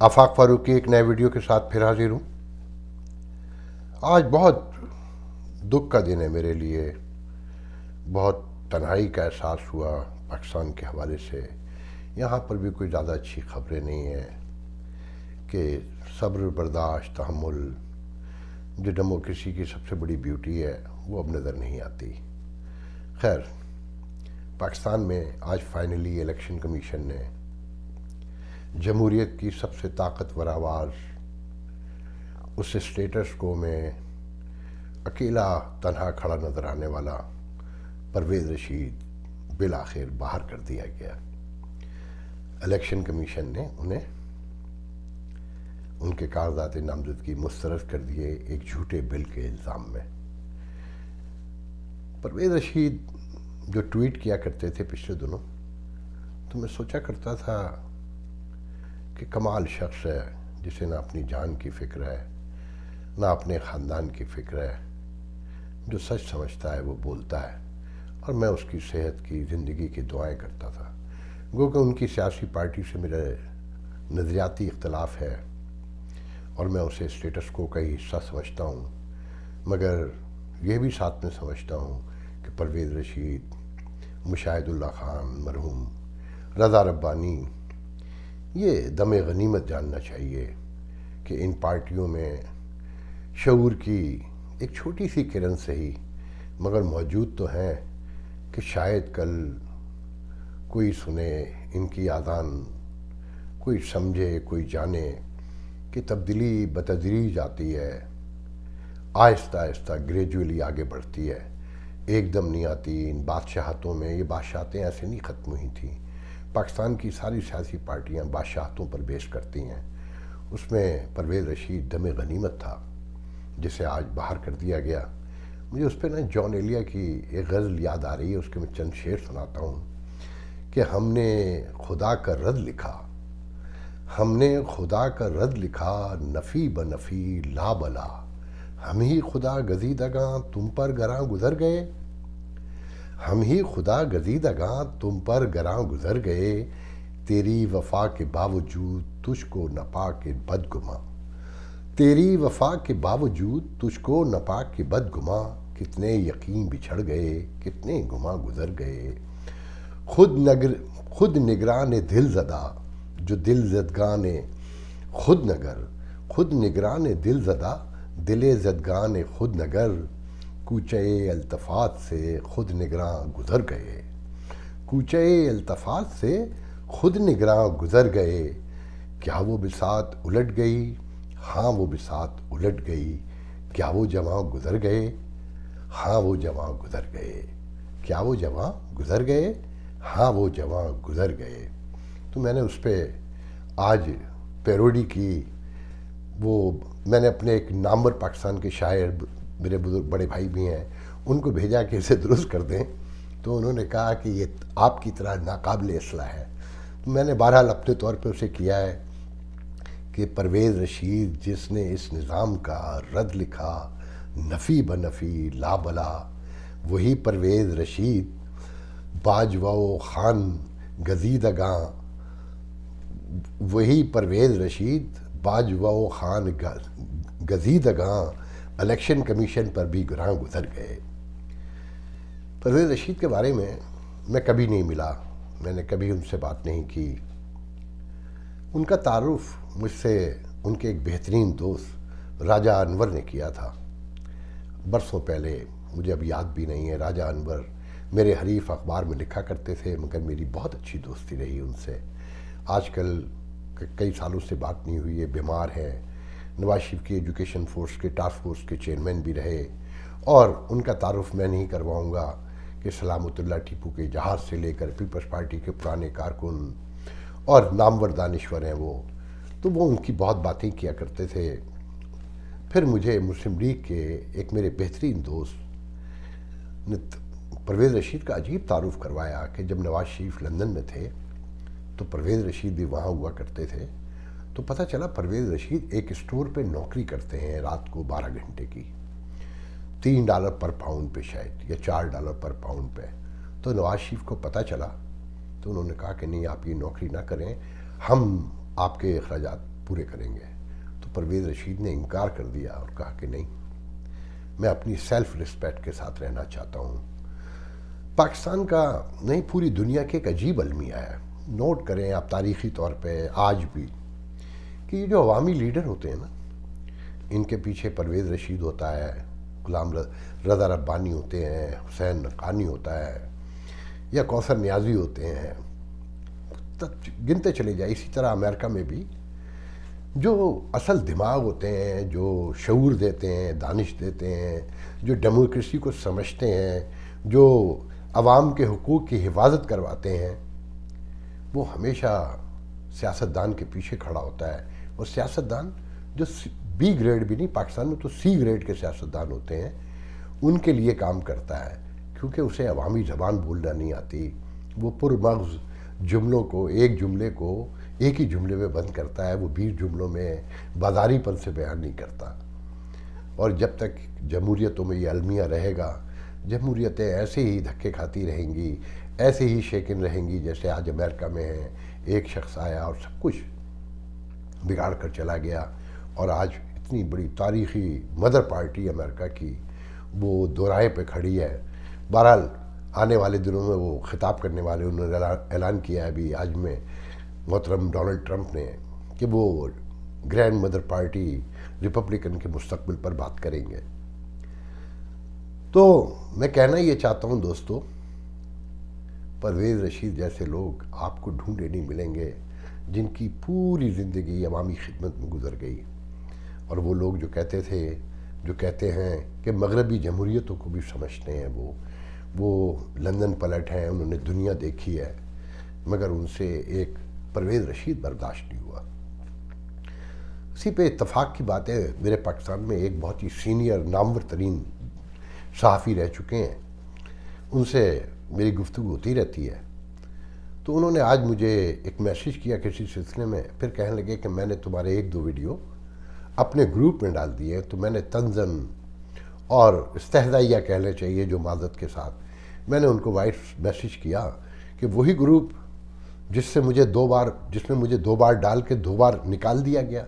آفاق فاروق کی ایک نئے ویڈیو کے ساتھ پھر حاضر ہوں۔ آج بہت دکھ کا دن ہے میرے لیے، بہت تنہائی کا احساس ہوا پاکستان کے حوالے سے۔ یہاں پر بھی کوئی زیادہ اچھی خبریں نہیں ہیں کہ صبر، برداشت، تحمل جو ڈیموکریسی کی سب سے بڑی بیوٹی ہے وہ اب نظر نہیں آتی۔ خیر، پاکستان میں آج فائنلی الیکشن کمیشن نے جمہوریت کی سب سے طاقتور آواز، اس اسٹیٹس کو میں اکیلا تنہا کھڑا نظر آنے والا پرویز رشید بالآخر باہر کر دیا گیا۔ الیکشن کمیشن نے انہیں ان کے کاغذات نامزدگی مسترد کر دیے ایک جھوٹے بل کے الزام میں۔ پرویز رشید جو ٹویٹ کیا کرتے تھے پچھلے دنوں، تو میں سوچا کرتا تھا کہ کمال شخص ہے جسے نہ اپنی جان کی فکر ہے نہ اپنے خاندان کی فکر ہے، جو سچ سمجھتا ہے وہ بولتا ہے، اور میں اس کی صحت کی، زندگی کی دعائیں کرتا تھا۔ گو کہ ان کی سیاسی پارٹی سے میرا نظریاتی اختلاف ہے اور میں اسے اسٹیٹس کو کا ہی حصہ سمجھتا ہوں، مگر یہ بھی ساتھ میں سمجھتا ہوں کہ پرویز رشید، مشاہد اللہ خان، مرحوم رضا ربانی، یہ دم غنیمت جاننا چاہیے کہ ان پارٹیوں میں شعور کی ایک چھوٹی سی کرن سے ہی مگر موجود تو ہیں کہ شاید کل کوئی سنے ان کی آذان، کوئی سمجھے، کوئی جانے کہ تبدیلی بتدریج آتی ہے، آہستہ آہستہ گریجولی آگے بڑھتی ہے، ایک دم نہیں آتی۔ ان بادشاہتوں میں یہ بادشاہتیں ایسے نہیں ختم ہوئی تھیں۔ پاکستان کی ساری سیاسی پارٹیاں بادشاہتوں پر بیس کرتی ہیں، اس میں پرویز رشید دم غنیمت تھا جسے آج باہر کر دیا گیا۔ مجھے اس پہ جان ایلیا کی ایک غزل یاد آ رہی ہے، اس کے میں چند شعر سناتا ہوں کہ ہم نے خدا کا رد لکھا، ہم نے خدا کا رد لکھا، نفی بنفی لا بلا، ہم ہی خدا گزیدگاں تم پر گراں گزر گئے، ہم ہی خدا گزیدگاں تم پر گراں گزر گئے، تیری وفا کے باوجود تجھ کو نہ پا کے بدگماں، تیری وفا کے باوجود تجھ کو نہ پا کے بدگماں، کتنے یقین بچھڑ گئے، کتنے گماں گزر گئے، خود نگران دل زدہ، جو دل زدگان خود نگران دل زدہ، دل زدگان خود نگر، کوچے التفات سے خود نگراں گزر گئے، کوچے التفات سے خود نگراں گزر گئے، کیا وہ بساط الٹ گئی، ہاں وہ بساط الٹ گئی، کیا وہ جواں گزر گئے، ہاں وہ جواں گزر گئے، کیا وہ جواں گزر گئے، ہاں وہ جواں گزر گئے۔ تو میں نے اس پہ آج پیروڈی کی، وہ میں نے اپنے ایک نامور پاکستان کے شاعر، میرے بزرگ بڑے بھائی بھی ہیں، ان کو بھیجا کہ اسے درست کر دیں، تو انہوں نے کہا کہ یہ آپ کی طرح ناقابل اصلاح ہے۔ تو میں نے بہرحال اپنے طور پہ اسے کیا ہے کہ پرویز رشید جس نے اس نظام کا رد لکھا، نفی بنفی لا بلا، وہی پرویز رشید باجوہ خان گزیدگاں، وہی پرویز رشید باجوہ خان گزیدگاں، الیکشن کمیشن پر بھی گراں گزر گئے۔ پرویز رشید کے بارے میں کبھی نہیں ملا، میں نے کبھی ان سے بات نہیں کی۔ ان کا تعارف مجھ سے ان کے ایک بہترین دوست راجہ انور نے کیا تھا برسوں پہلے، مجھے اب یاد بھی نہیں ہے۔ راجہ انور میرے حریف اخبار میں لکھا کرتے تھے، مگر میری بہت اچھی دوستی رہی ان سے۔ آج کل کئی سالوں سے بات نہیں ہوئی ہے، بیمار ہیں۔ نواز شریف کی ایجوکیشن فورس کے ٹاسک فورس کے چیئرمین بھی رہے، اور ان کا تعارف میں نہیں کرواؤں گا کہ سلامت اللہ ٹیپو کے جہاز سے لے کر پیپلز پارٹی کے پرانے کارکن اور نامور دانشور ہیں وہ، تو وہ ان کی بہت باتیں کیا کرتے تھے۔ پھر مجھے مسلم لیگ کے ایک میرے بہترین دوست نے پرویز رشید کا عجیب تعارف کروایا کہ جب نواز شریف لندن میں تھے تو پرویز رشید بھی وہاں ہوا کرتے تھے، تو پتہ چلا پرویز رشید ایک اسٹور پہ نوکری کرتے ہیں رات کو 12 گھنٹے کی، $3 پر پاؤنڈ پہ شاید، یا $4 پر پاؤنڈ پہ۔ تو نواز شریف کو پتہ چلا تو انہوں نے کہا کہ نہیں، آپ یہ نوکری نہ کریں، ہم آپ کے اخراجات پورے کریں گے. تو پرویز رشید نے انکار کر دیا اور کہا کہ نہیں، میں اپنی سیلف رسپیکٹ کے ساتھ رہنا چاہتا ہوں. پاکستان کا نہیں، پوری دنیا کے ایک عجیب المیہ ہے. نوٹ کریں آپ تاریخی طور پہ آج بھی کہ یہ جو عوامی لیڈر ہوتے ہیں نا، ان کے پیچھے پرویز رشید ہوتا ہے، غلام رضا ربانی ہوتے ہیں، حسین نقانی ہوتا ہے، یا کوثر نیازی ہوتے ہیں، گنتے چلے جائیں. اسی طرح امریکہ میں بھی جو اصل دماغ ہوتے ہیں، جو شعور دیتے ہیں، دانش دیتے ہیں، جو ڈیموکریسی کو سمجھتے ہیں، جو عوام کے حقوق کی حفاظت کرواتے ہیں، وہ ہمیشہ سیاستدان کے پیچھے کھڑا ہوتا ہے. اور سیاستدان جو بی گریڈ بھی نہیں، پاکستان میں تو سی گریڈ کے سیاستدان ہوتے ہیں، ان کے لیے کام کرتا ہے، کیونکہ اسے عوامی زبان بولنا نہیں آتی. وہ پرمغز جملوں کو، ایک جملے کو ایک ہی جملے میں بند کرتا ہے، وہ 20 جملوں میں بازاری پن سے بیان نہیں کرتا. اور جب تک جمہوریتوں میں یہ المیہ رہے گا، جمہوریتیں ایسے ہی دھکے کھاتی رہیں گی، ایسے ہی شیکن رہیں گی جیسے آج امریکہ میں ہیں. ایک شخص آیا اور سب کچھ بگاڑ کر چلا گیا، اور آج اتنی بڑی تاریخی مدر پارٹی امریکہ کی وہ دوراہے پہ کھڑی ہے. بہرحال آنے والے دنوں میں وہ خطاب کرنے والے، انہوں نے اعلان کیا ہے ابھی آج میں محترم ڈونلڈ ٹرمپ نے، کہ وہ گرینڈ مدر پارٹی ریپبلکن کے مستقبل پر بات کریں گے. تو میں کہنا یہ چاہتا ہوں دوستو، پرویز رشید جیسے لوگ آپ کو ڈھونڈے نہیں ملیں گے جن کی پوری زندگی عوامی خدمت میں گزر گئی. اور وہ لوگ جو کہتے ہیں کہ مغربی جمہوریتوں کو بھی سمجھتے ہیں، وہ لندن پلٹ ہیں، انہوں نے دنیا دیکھی ہے، مگر ان سے ایک پرویز رشید برداشت نہیں ہوا. اسی پہ اتفاق کی بات ہے، میرے پاکستان میں ایک بہت ہی سینئر نامور ترین صحافی رہ چکے ہیں، ان سے میری گفتگو ہوتی رہتی ہے. تو انہوں نے آج مجھے ایک میسیج کیا کسی سلسلے میں، پھر کہنے لگے کہ میں نے تمہارے 1-2 ویڈیو اپنے گروپ میں ڈال دیے. تو میں نے طنزاً اور استہزائیہ کہنا چاہیے جو معذرت کے ساتھ میں نے ان کو وائس میسیج کیا کہ وہی گروپ جس میں مجھے 2 بار ڈال کے 2 بار نکال دیا گیا.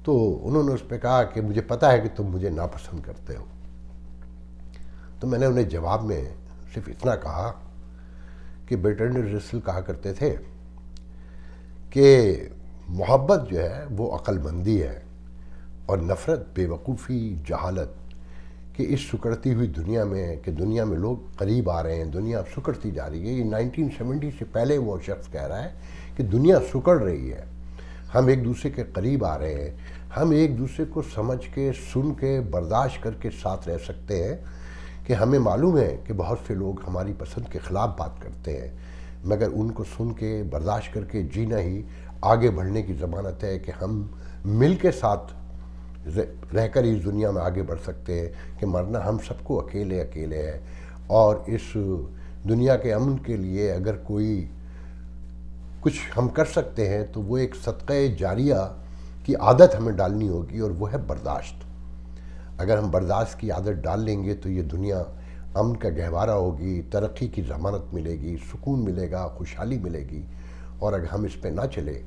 تو انہوں نے اس پہ کہا کہ مجھے پتہ ہے کہ تم مجھے ناپسند کرتے ہو. تو میں نے انہیں جواب میں صرف اتنا کہا کہ برٹرینڈ رسل کہا کرتے تھے کہ محبت جو ہے وہ عقل مندی ہے، اور نفرت بے وقوفی، جہالت. کہ اس سکڑتی ہوئی دنیا میں، کہ دنیا میں لوگ قریب آ رہے ہیں، دنیا سکڑتی جا رہی ہے. یہ 1970 سے پہلے وہ شخص کہہ رہا ہے کہ دنیا سکڑ رہی ہے، ہم ایک دوسرے کے قریب آ رہے ہیں، ہم ایک دوسرے کو سمجھ کے، سن کے، برداشت کر کے ساتھ رہ سکتے ہیں. کہ ہمیں معلوم ہے کہ بہت سے لوگ ہماری پسند کے خلاف بات کرتے ہیں، مگر ان کو سن کے، برداشت کر کے جینا ہی آگے بڑھنے کی ضمانت ہے کہ ہم مل کے ساتھ رہ کر اس دنیا میں آگے بڑھ سکتے ہیں. کہ مرنا ہم سب کو اکیلے ہے. اور اس دنیا کے امن کے لیے اگر کوئی کچھ ہم کر سکتے ہیں تو وہ ایک صدقہ جاریہ کی عادت ہمیں ڈالنی ہوگی، اور وہ ہے برداشت. اگر ہم برداشت کی عادت ڈال لیں گے تو یہ دنیا امن کا گہوارہ ہوگی، ترقی کی ضمانت ملے گی، سکون ملے گا، خوشحالی ملے گی. اور اگر ہم اس پہ نہ چلے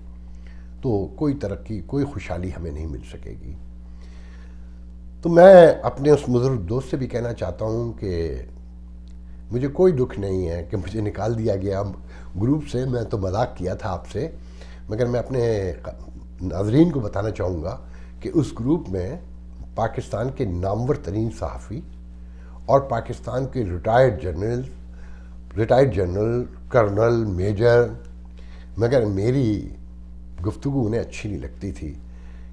تو کوئی ترقی، کوئی خوشحالی ہمیں نہیں مل سکے گی. تو میں اپنے اس بزرگ دوست سے بھی کہنا چاہتا ہوں کہ مجھے کوئی دکھ نہیں ہے کہ مجھے نکال دیا گیا گروپ سے. میں تو مذاق کیا تھا آپ سے، مگر میں اپنے ناظرین کو بتانا چاہوں گا کہ اس گروپ میں پاکستان کے نامور ترین صحافی اور پاکستان کے ریٹائرڈ جنرل، کرنل، میجر، مگر میری گفتگو انہیں اچھی نہیں لگتی تھی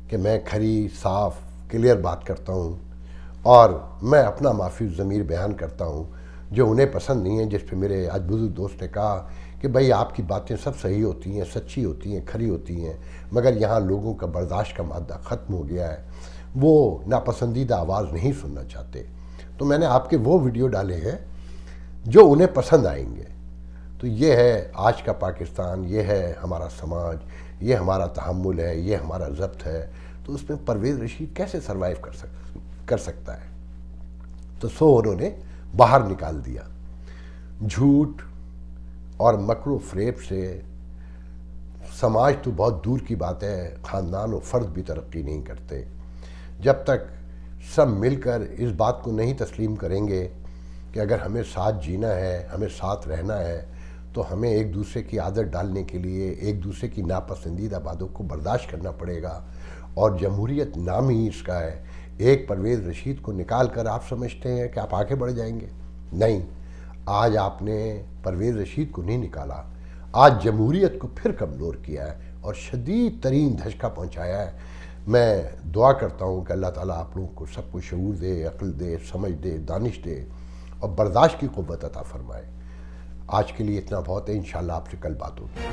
کہ میں کھری، صاف، کلیئر بات کرتا ہوں، اور میں اپنا معافی ضمیر بیان کرتا ہوں جو انہیں پسند نہیں ہے. جس پہ میرے آج بزرگ دوست نے کہا کہ بھائی آپ کی باتیں سب صحیح ہوتی ہیں، سچی ہوتی ہیں، کھری ہوتی ہیں، مگر یہاں لوگوں کا برداشت کا مادہ ختم ہو گیا ہے، وہ ناپسندیدہ آواز نہیں سننا چاہتے. تو میں نے آپ کے وہ ویڈیو ڈالے ہیں جو انہیں پسند آئیں گے. تو یہ ہے آج کا پاکستان، یہ ہے ہمارا سماج، یہ ہمارا تحمل ہے، یہ ہمارا ضبط ہے. تو اس میں پرویز رشید کیسے سروائیو کر سکتا ہے؟ تو انہوں نے باہر نکال دیا. جھوٹ اور مکر و فریب سے سماج تو بہت دور کی بات ہے، خاندان و فرد بھی ترقی نہیں کرتے جب تک سب مل کر اس بات کو نہیں تسلیم کریں گے کہ اگر ہمیں ساتھ جینا ہے، ہمیں ساتھ رہنا ہے، تو ہمیں ایک دوسرے کی عادت ڈالنے کے لیے ایک دوسرے کی ناپسندیدہ باتوں کو برداشت کرنا پڑے گا۔ اور جمہوریت نام ہی اس کا ہے۔ ایک پرویز رشید کو نکال کر آپ سمجھتے ہیں کہ آپ آگے بڑھ جائیں گے؟ نہیں، آج آپ نے پرویز رشید کو نہیں نکالا، آج جمہوریت کو پھر کمزور کیا ہے اور شدید ترین دھچکا پہنچایا ہے۔ میں دعا کرتا ہوں کہ اللہ تعالیٰ آپ لوگوں کو سب کو شعور دے، عقل دے، سمجھ دے، دانش دے اور برداشت کی قوت عطا فرمائے۔ آج کے لیے اتنا بہت ہے، انشاءاللہ آپ سے کل بات ہوگی۔